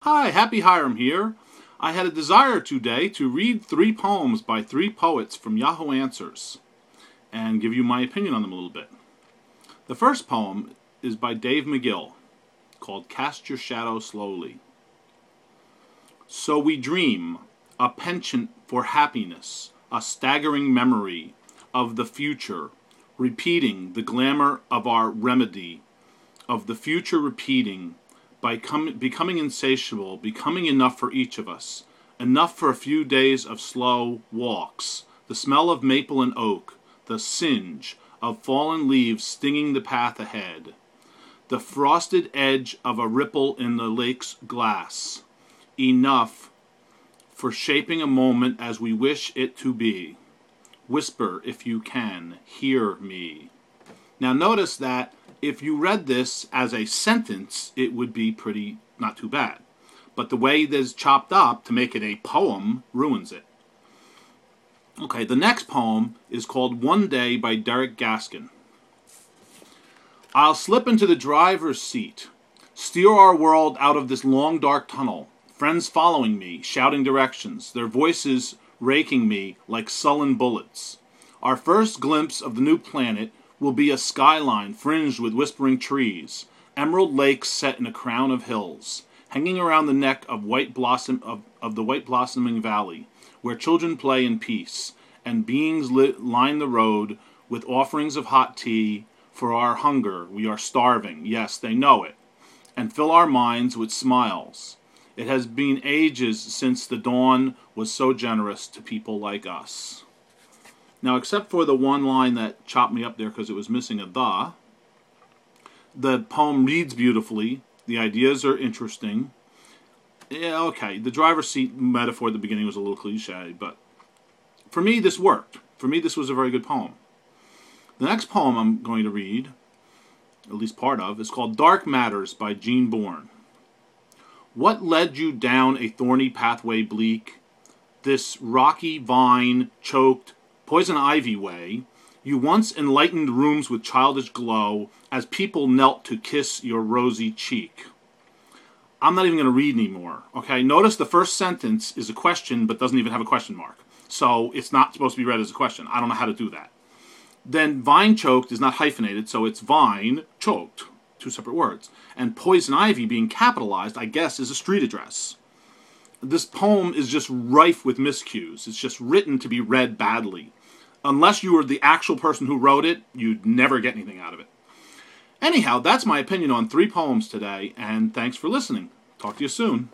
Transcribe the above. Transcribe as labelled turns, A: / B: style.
A: Hi, Happy Hiram here. I had a desire today to read 3 poems by 3 poets from Yahoo Answers and give you my opinion on them a little bit. The first poem is by Dave MaGill, called Cast Your Shadow Slowly. So we dream, a penchant for happiness, a staggering memory of the future, repeating the glamour of our remedy, of the future repeating, by becoming insatiable, becoming enough for each of us, enough for a few days of slow walks, the smell of maple and oak, the singe of fallen leaves stinging the path ahead, the frosted edge of a ripple in the lake's glass, enough for shaping a moment as we wish it to be. Whisper, if you can, hear me. Now notice that if you read this as a sentence, it would be pretty not too bad. But the way this is chopped up to make it a poem ruins it. Okay, the next poem is called One Day by Derrick Gaskin. I'll slip into the driver's seat, steer our world out of this long dark tunnel, friends following me, shouting directions, their voices raking me like sullen bullets. Our first glimpse of the new planet will be a skyline fringed with whispering trees, emerald lakes set in a crown of hills, hanging around the neck of the white blossoming valley, where children play in peace, and beings line the road with offerings of hot tea. For our hunger, we are starving, yes, they know it, and fill our minds with smiles. It has been ages since the dawn was so generous to people like us. Now, except for the one line that chopped me up there because it was missing a the poem reads beautifully. The ideas are interesting. Yeah, okay, the driver's seat metaphor at the beginning was a little cliche, but for me, this worked. For me, this was a very good poem. The next poem I'm going to read, at least part of, is called Dark Matters by Jean Bourne. What led you down a thorny pathway bleak, this rocky vine-choked poison ivy way, you once enlightened rooms with childish glow as people knelt to kiss your rosy cheek. I'm not even going to read anymore, okay? Notice the first sentence is a question but doesn't even have a question mark. So it's not supposed to be read as a question. I don't know how to do that. Then vine-choked is not hyphenated, so it's vine-choked. 2 separate words. And poison ivy being capitalized, I guess, is a street address. This poem is just rife with miscues. It's just written to be read badly. Unless you were the actual person who wrote it, you'd never get anything out of it. Anyhow, that's my opinion on 3 poems today, and thanks for listening. Talk to you soon.